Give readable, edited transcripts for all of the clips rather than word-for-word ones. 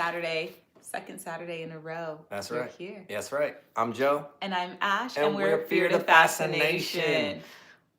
Saturday, second Saturday in a row. That's We're right. here. That's right. I'm Joe. And I'm Ash, And and we're Fear to to Fascination. Fascination.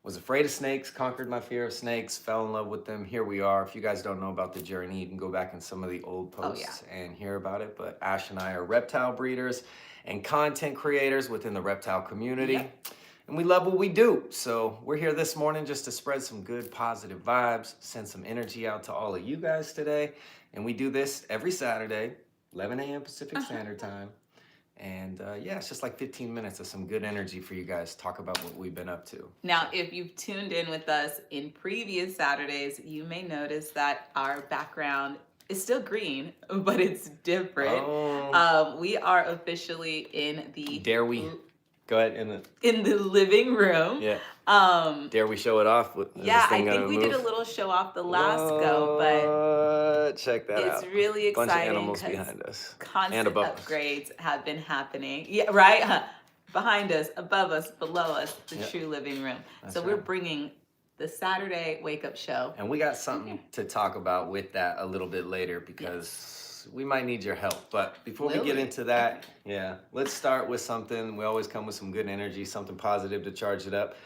Was afraid of snakes, conquered my fear of snakes, fell in love with them. Here we are. If you guys don't know about the journey, you can go back in some of the old posts and hear about it. But Ash and I are reptile breeders and content creators within the reptile community. Yep. And we love what we do. So we're here this morning just to spread some good, positive vibes, send some energy out to all of you guys today. And we do this every Saturday, 11 a.m. Pacific Standard Time. And it's just like 15 minutes of some good energy for you guys to talk about what we've been up to. Now, if you've tuned in with us in previous Saturdays, you may notice that our background is still green, but it's different. Oh. We are officially in the... Dare we? Go ahead. In the living room. Yeah. Dare we show it off? Yeah, I think we did a little show off the last go, but check that out. It's really exciting. Bunch of animals behind us. Constant upgrades have been happening. Yeah, right? Behind us, above us, below us, the true living room. So we're bringing the Saturday wake-up show. And we got something to talk about with that a little bit later because we might need your help. But before we get into that, let's start with something. We always come with some good energy, something positive to charge it up.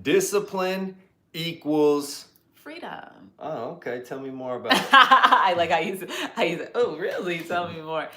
Discipline equals freedom. Oh, okay. Tell me more about it. I like how you said, oh, really? Tell me more.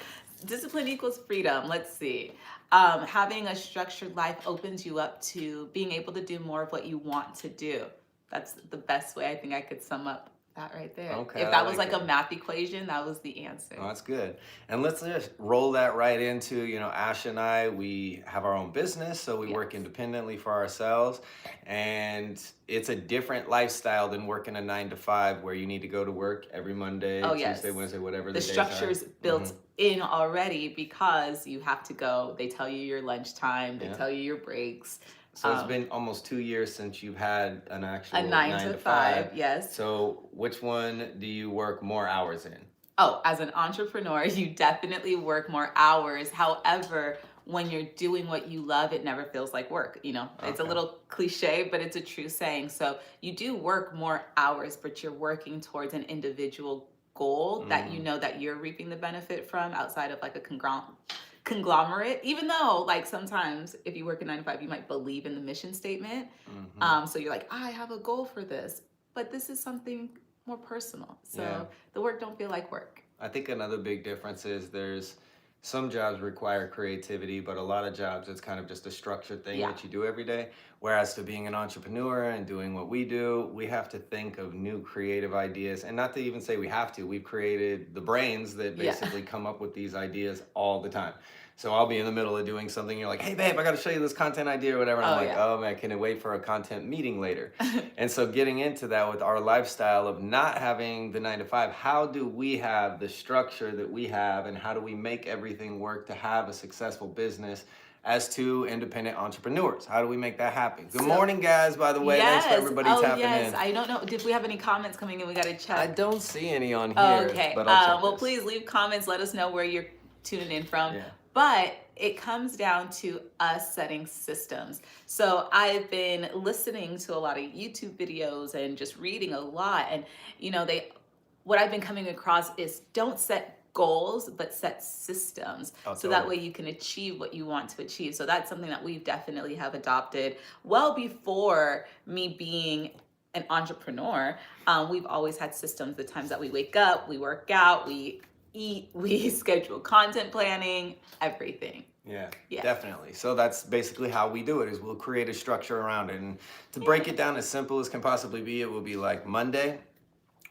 Discipline equals freedom. Let's see. Having a structured life opens you up to being able to do more of what you want to do. That's the best way I think I could sum up that right there. Okay, if that was like a math equation, that was the answer. Oh, that's good. And let's just roll that right into, Ash and I, we have our own business, so we work independently for ourselves. And it's a different lifestyle than working a 9 to 5 where you need to go to work every Monday, Tuesday, Wednesday, whatever the structure's built in already because you have to go. They tell you your lunchtime, they tell you your breaks. So it's been almost 2 years since you've had an actual 9 to 5, yes. So which one do you work more hours in? Oh, as an entrepreneur, you definitely work more hours. However, when you're doing what you love, it never feels like work. It's a little cliche, but it's a true saying. So you do work more hours, but you're working towards an individual goal that you know that you're reaping the benefit from outside of like a conglomerate, even though like sometimes if you work a 9 to 5 you might believe in the mission statement, so you're like, I have a goal for this, but this is something more personal, so the work don't feel like work. I think another big difference is there's some jobs require creativity, but a lot of jobs it's kind of just a structured thing that you do every day, whereas to being an entrepreneur and doing what we do, we have to think of new creative ideas. And not to even say we have to, we've created the brains that basically come up with these ideas all the time. So I'll be in the middle of doing something, you're like, hey babe, I got to show you this content idea or whatever, and I'm like, oh man, can I wait for a content meeting later? And so getting into that with our lifestyle of not having the 9 to 5, how do we have the structure that we have, and how do we make everything work to have a successful business as two independent entrepreneurs? How do we make that happen? Good morning, guys, by the way. Thanks for everybody tapping in. I don't know. Did we have any comments coming in? We got to check. I don't see any on here. Okay. But well, please leave comments. Let us know where you're tuning in from. But it comes down to us setting systems. So I've been listening to a lot of YouTube videos and just reading a lot. And, what I've been coming across is don't set goals, but set systems. So that way you can achieve what you want to achieve. So that's something that we definitely have adopted well before me being an entrepreneur. We've always had systems, the times that we wake up, we work out, we eat, we schedule content planning, everything. Yeah, definitely. So that's basically how we do it, is we'll create a structure around it. And to break it down as simple as can possibly be, it will be like Monday,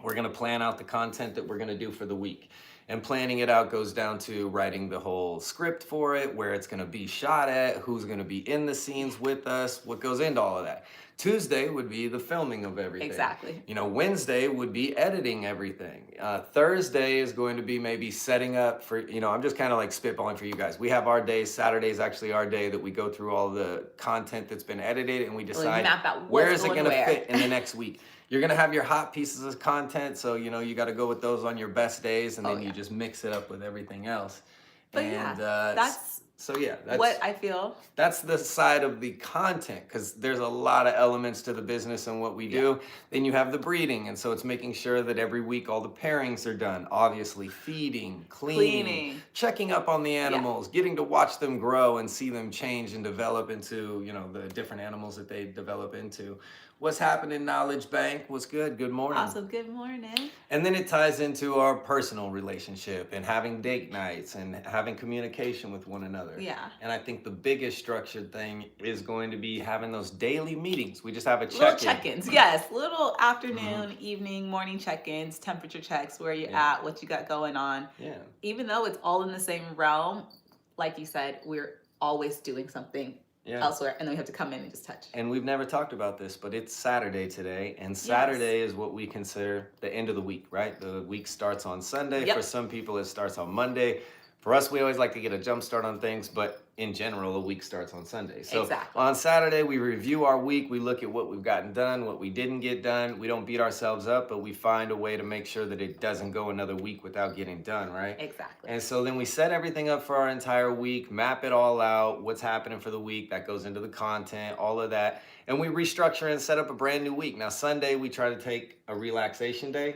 we're going to plan out the content that we're going to do for the week. And planning it out goes down to writing the whole script for it, where it's going to be shot at, who's going to be in the scenes with us, what goes into all of that. Tuesday would be the filming of everything. Exactly. Wednesday would be editing everything. Thursday is going to be maybe setting up for, I'm just kind of like spitballing for you guys. We have our days. Saturday is actually our day that we go through all the content that's been edited and we decide where is it going to fit in the next week. You're going to have your hot pieces of content, so you got to go with those on your best days, and then you just mix it up with everything else. But And that's so yeah, that's what I feel. That's the side of the content, because there's a lot of elements to the business and what we do. Then you have the breeding, and so it's making sure that every week all the pairings are done. Obviously, feeding, cleaning, checking up on the animals, getting to watch them grow and see them change and develop into, you know, the different animals that they develop into. What's happening, Knowledge Bank? What's good? Good morning. Awesome. Good morning. And then it ties into our personal relationship and having date nights and having communication with one another. Yeah. And I think the biggest structured thing is going to be having those daily meetings. We just have a check-in. Little check-ins, yes. Little afternoon, evening, morning check-ins, temperature checks, where you at, what you got going on. Yeah. Even though it's all in the same realm, like you said, we're always doing something elsewhere, and then we have to come in and just touch. And we've never talked about this, but it's Saturday today, and Saturday is what we consider the end of the week, right? The week starts on Sunday. For some people, it starts on Monday. For us, we always like to get a jump start on things, but in general, a week starts on Sunday. So on Saturday, we review our week. We look at what we've gotten done, what we didn't get done. We don't beat ourselves up, but we find a way to make sure that it doesn't go another week without getting done, right? Exactly. And so then we set everything up for our entire week, map it all out, what's happening for the week. That goes into the content, all of that. And we restructure and set up a brand new week. Now, Sunday, we try to take a relaxation day.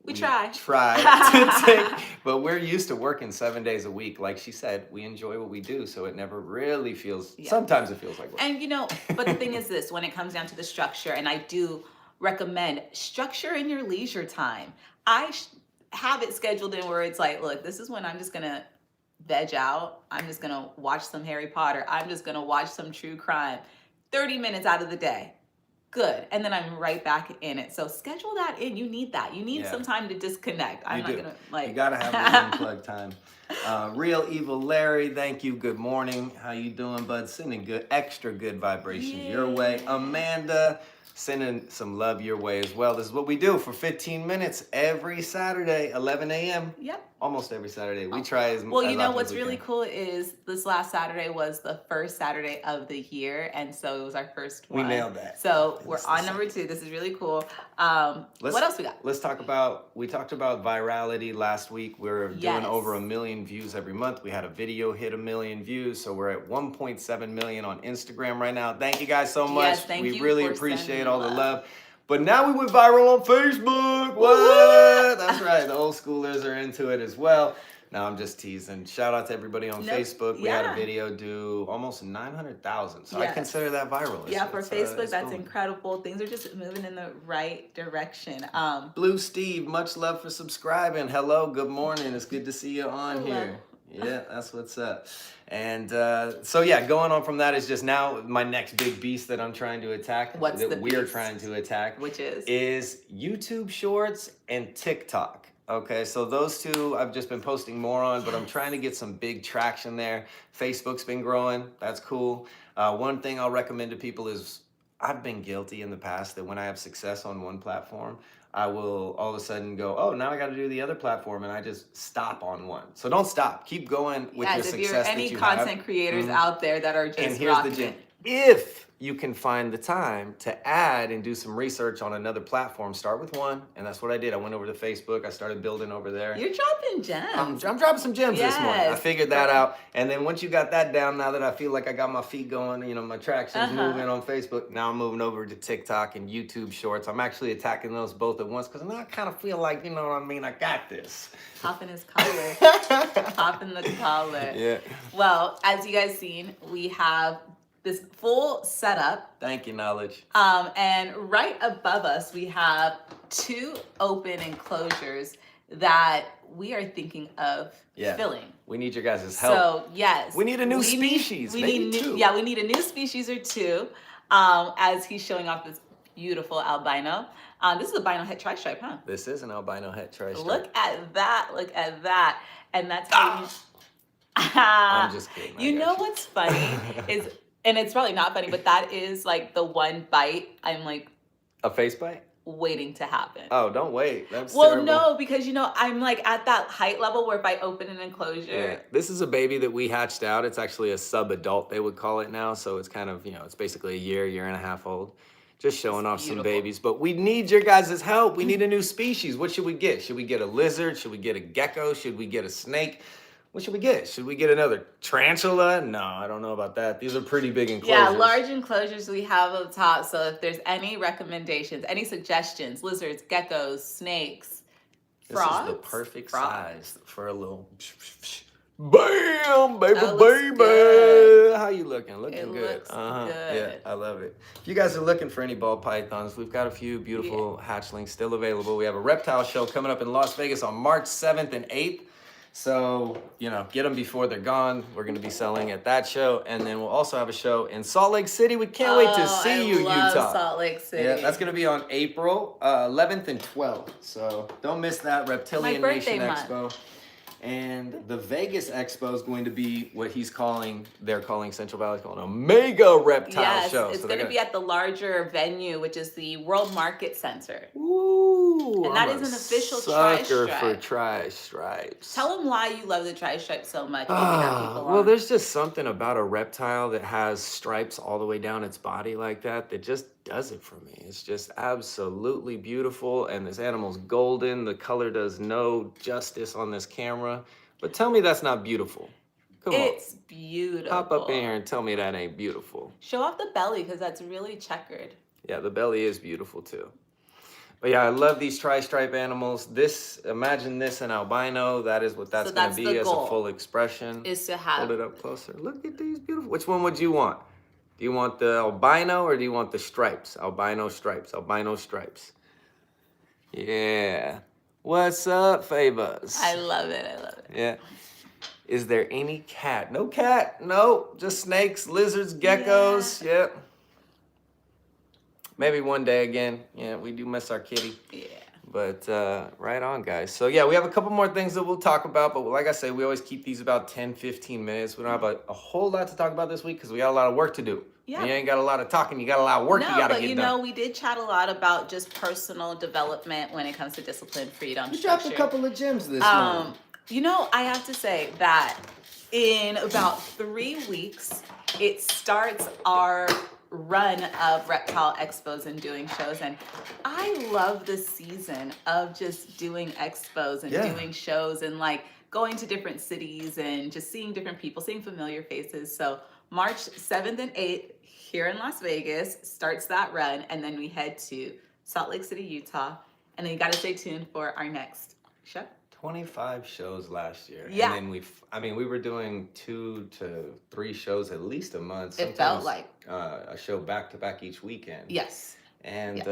We try to take, but we're used to working 7 days a week. Like she said, we enjoy what we do, so it never really feels, sometimes it feels like work. And you know, but the thing is this, when it comes down to the structure, and I do recommend structure in your leisure time. I have it scheduled in where it's like, look, this is when I'm just going to veg out. I'm just going to watch some Harry Potter. I'm just going to watch some true crime. 30 minutes out of the day. Good. And then I'm right back in it. So schedule that in. You need that. You need some time to disconnect. I'm not gonna you gotta have the unplug time. Real Evil Larry, thank you. Good morning. How you doing, bud? Sending good, extra good vibrations your way. Amanda, sending some love your way as well. This is what we do for 15 minutes every Saturday, 11 a.m. Yep. Almost every Saturday. We try as well, you know what's really cool is this last Saturday was the first Saturday of the year, and so it was our first one. We nailed that. So we're on number 2. This is really cool. What else we got? Let's talk about, we talked about virality last week. We're doing over 1 million views every month. We had a video hit 1 million views, so we're at 1.7 million on Instagram right now. Thank you guys so much. Yes, thank you. We really appreciate all the love. But now we went viral on Facebook. What? That's right. The old schoolers are into it as well. No, I'm just teasing. Shout out to everybody on Facebook. We had a video do almost 900,000. So I consider that viral. For Facebook, that's incredible. Things are just moving in the right direction. Blue Steve, much love for subscribing. Hello, good morning. It's good to see you on here. Yeah, that's what's up. And so yeah, going on from that is just now my next big beast that I'm trying to attack. We're trying to attack. Which is YouTube Shorts and TikTok. Okay, so those two I've just been posting more on, but I'm trying to get some big traction there. Facebook's been growing. That's cool. One thing I'll recommend to people is, I've been guilty in the past that when I have success on one platform, I will all of a sudden go, oh, now I got to do the other platform, and I just stop on one. So don't stop. Keep going with your success that you have. If you're any content creators out there that are just and here's the gem. If you can find the time to add and do some research on another platform, start with one, and that's what I did. I went over to Facebook. I started building over there. You're dropping gems. I'm dropping some gems this morning. I figured that out, and then once you got that down, now that I feel like I got my feet going, you know, my traction's moving on Facebook, now I'm moving over to TikTok and YouTube Shorts. I'm actually attacking those both at once because now I kind of feel like, you know what I mean, I got this. Popping his collar. Popping the collar. Yeah. Well, as you guys seen, we have this full setup. Thank you, Knowledge. And right above us, we have 2 open enclosures that we are thinking of filling. We need your guys' help. So, yes. We need a new species. We need 2. Yeah, we need a new species or 2 as he's showing off this beautiful albino. This is a albino het tri-stripe, huh? This is an albino het tri-stripe. Look at that. Look at that. And that's how I'm just kidding. You know what's funny is... And it's probably not funny, but that is like the one bite I'm like... A face bite? Waiting to happen. Oh, don't wait. That's terrible. No, because, you know, I'm like at that height level where if I open an enclosure... Yeah. This is a baby that we hatched out. It's actually a sub-adult, they would call it now. So it's kind of, you know, it's basically a year and a half old. Just showing off some babies. But we need your guys' help. We need a new species. What should we get? Should we get a lizard? Should we get a gecko? Should we get a snake? What should we get? Should we get another tarantula? No, I don't know about that. These are pretty big enclosures. Yeah, large enclosures we have up top. So if there's any recommendations, any suggestions, lizards, geckos, snakes, frogs. This is the perfect size for a little... Bam, baby, baby. Good. How you looking? Looking good. Looks good. Yeah, I love it. If you guys are looking for any ball pythons, we've got a few beautiful hatchlings still available. We have a reptile show coming up in Las Vegas on March 7th and 8th. So, you know, get them before they're gone. We're going to be selling at that show. And then we'll also have a show in Salt Lake City. We can't wait to see you, Utah. Salt Lake City. Yeah, that's going to be on April 11th and 12th. So don't miss that Reptilian Nation Expo. And the Vegas Expo is going to be what they're calling Central Valley's calling a mega reptile show. It's going to be at the larger venue, which is the World Market Center. Ooh, and that is an official tri-stripe. For tri-stripes. Tell them why you love the tri-stripe so much. Well, there's just something about a reptile that has stripes all the way down its body like that just does it for me. It's just absolutely beautiful, and this animal's golden. The color does no justice on this camera, but tell me that's not beautiful. Come on. It's beautiful. Hop up in here and tell me that ain't beautiful. Show off the belly, because that's really checkered. Yeah, the belly is beautiful too. But yeah, I love these tri-stripe animals. Imagine this in albino. That is what that's going to be as a full expression. Is to have. Hold it up closer. Look at these beautiful. Which one would you want? Do you want the albino or do you want the stripes? Albino stripes. Yeah. What's up, Fabas? I love it. Yeah. Is there any cat? No cat. No. Just snakes, lizards, geckos. Yeah. Yep. Maybe one day again. Yeah, we do miss our kitty. Yeah. But right on, guys. So yeah, we have a couple more things that we'll talk about, but like I say, we always keep these about 10, 15 minutes. We don't have a whole lot to talk about this week because we got a lot of work to do. Yeah. You ain't got a lot of talking, you got a lot of work you got to get done. No, but you know, we did chat a lot about just personal development when it comes to discipline, freedom, You dropped a couple of gems this month. You know, I have to say that in about 3 weeks, it starts our run of reptile expos and doing shows, and I love the season of just doing expos and doing shows and like going to different cities and just seeing different people, seeing familiar faces. So March 7th and 8th here in Las Vegas starts that run, and then we head to Salt Lake City, Utah, and then you got to stay tuned for our next show. 25 shows last year. Yeah. And then we were doing 2 to 3 shows at least a month. It felt like a show back to back each weekend. Yes. And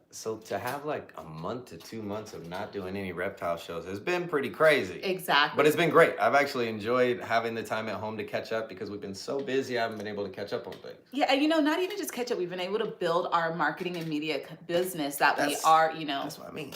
so to have like a month to 2 months of not doing any reptile shows has been pretty crazy. Exactly. But it's been great. I've actually enjoyed having the time at home to catch up because we've been so busy. I haven't been able to catch up on things. Yeah, and you know, not even just catch up. We've been able to build our marketing and media business we are, you know. That's what I mean.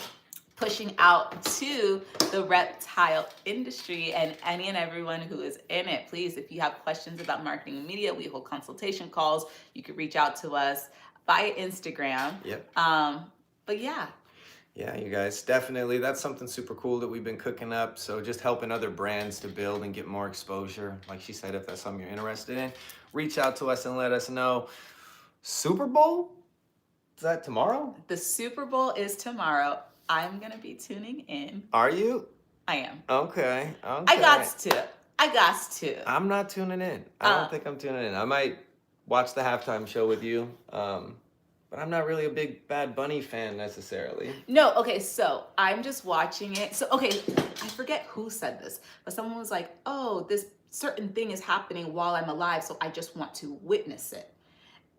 Pushing out to the reptile industry, and any and everyone who is in it. Please, if you have questions about marketing and media, we hold consultation calls. You could reach out to us via Instagram. Yep. But yeah. Yeah, you guys, definitely. That's something super cool that we've been cooking up. So just helping other brands to build and get more exposure. Like she said, if that's something you're interested in, reach out to us and let us know. Super Bowl? Is that tomorrow? The Super Bowl is tomorrow. I'm going to be tuning in. Are you? I am. Okay. I got to. I'm not tuning in. I don't think I'm tuning in. I might watch the halftime show with you, but I'm not really a big Bad Bunny fan necessarily. No, okay, so I'm just watching it. So, okay, I forget who said this, but someone was like, oh, this certain thing is happening while I'm alive, so I just want to witness it.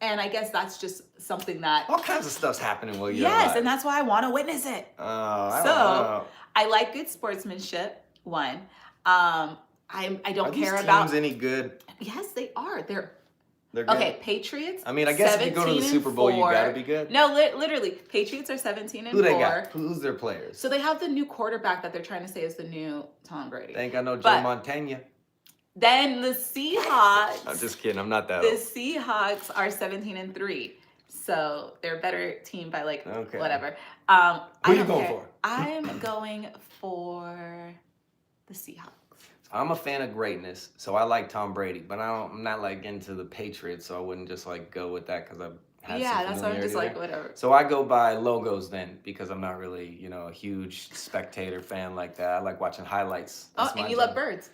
And I guess that's just something that... All kinds of stuff's happening while you're alive. Yes, and that's why I want to witness it. I don't know. I like good sportsmanship, one. I don't care about... Are these teams any good? Yes, they are. They're good? Okay, Patriots, I mean, I guess if you go to the Super Bowl, you gotta be good. No, literally, Patriots are 17-4. Who they got? Who's their players? So they have the new quarterback that they're trying to say is the new Tom Brady. They ain't got no Joe Montana. Then the Seahawks. I'm just kidding. I'm not that old. The Seahawks are 17-3. So they're a better team by whatever. Who are you going for? I'm going for the Seahawks. I'm a fan of greatness, so I like Tom Brady, but I'm not like into the Patriots, so I wouldn't just like go with that because I've had some that's why I'm just like whatever. So I go by logos then because I'm not really, a huge spectator fan like that. I like watching highlights. And you love birds.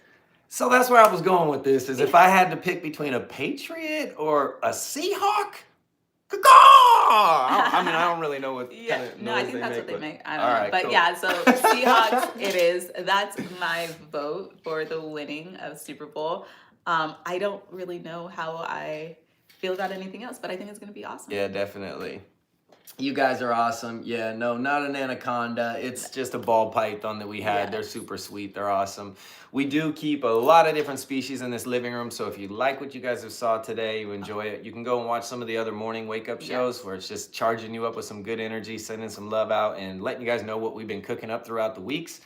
So that's where I was going with this, is if I had to pick between a Patriot or a Seahawk, I mean, I don't really know what kind of No, I noise think they that's make, what they but make. I all don't know. right, But cool. yeah, so Seahawks it is. That's my vote for the winning of Super Bowl. I don't really know how I feel about anything else, but I think it's going to be awesome. Yeah, definitely. You guys are awesome. Yeah, no, not an anaconda. It's just a ball python that we had. They're super sweet. They're awesome. We do keep a lot of different species in this living room. So if you like what you guys have saw today, you enjoy it, you can go and watch some of the other morning wake up shows where it's just charging you up with some good energy, sending some love out, and letting you guys know what we've been cooking up throughout the weeks.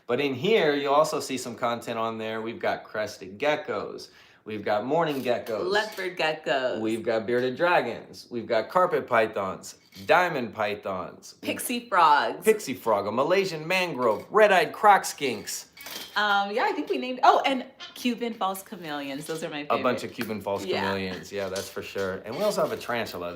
But in here, you'll also see some content on there. We've got crested geckos. We've got morning geckos. Leopard geckos. We've got bearded dragons. We've got carpet pythons, diamond pythons. Pixie frogs. Pixie frog, a Malaysian mangrove, red-eyed croc skinks. Yeah, I think we named, oh, and Cuban false chameleons. Those are my favorite. A bunch of Cuban false chameleons. Yeah, that's for sure. And we also have a tarantula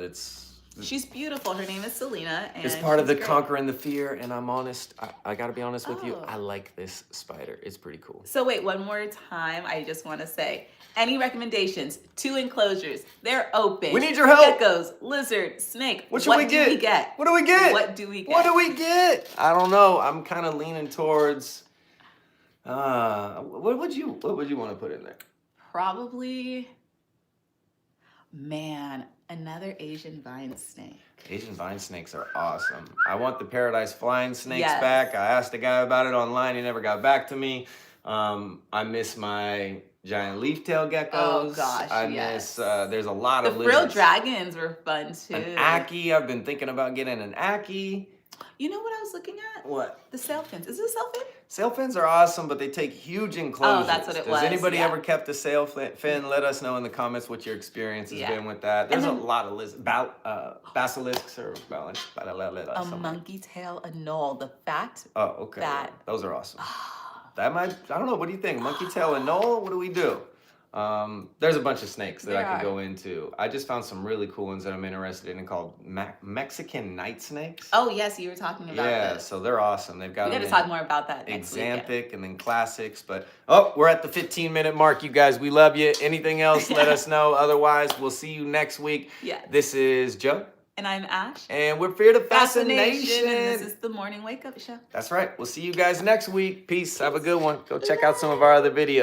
she's beautiful. Her name is Selena. And it's part of the great. Conquering the Fear, and I'm honest, I gotta be honest with you, I like this spider. It's pretty cool. So wait, one more time, I just want to say, any recommendations? 2 enclosures. They're open. We need your help. Geckos, lizard, snake. What should we get? Do we get? What do we get? What do we get? What do we get? I don't know. I'm kind of leaning towards. What would you want to put in there? Probably, man, another Asian vine snake. Asian vine snakes are awesome. I want the paradise flying snakes back. I asked a guy about it online. He never got back to me. I miss my giant leaf tail geckos. Oh gosh, I miss. There's a lot of the frill lizards. dragons were fun too. An Aki. I've been thinking about getting an Aki. You know what I was looking at? What? The sailfins. Is it a sailfin? Sailfins are awesome, but they take huge enclosures. Oh, that's what it was. Has anybody ever kept a sailfin? Let us know in the comments what your experience has been with that. There's a lot of basilisks or a monkey tail anole. The fact. Oh, okay. Those are awesome. That might. I don't know. What do you think? Monkey tail anole? What do we do? There's a bunch of snakes that I could go into. I just found some really cool ones that I'm interested in called Mexican night snakes. Oh yes, you were talking about those. So they're awesome. They've got. We got to talk more about that next week. Exampic and then classics. But we're at the 15-minute mark, you guys. We love you. Anything else? Let us know. Otherwise, we'll see you next week. Yeah. This is Joe. And I'm Ash. And we're Fear to Fascination. And this is the Morning Wake Up Show. That's right. We'll see you guys next week. Peace. Have a good one. Go check out some of our other videos.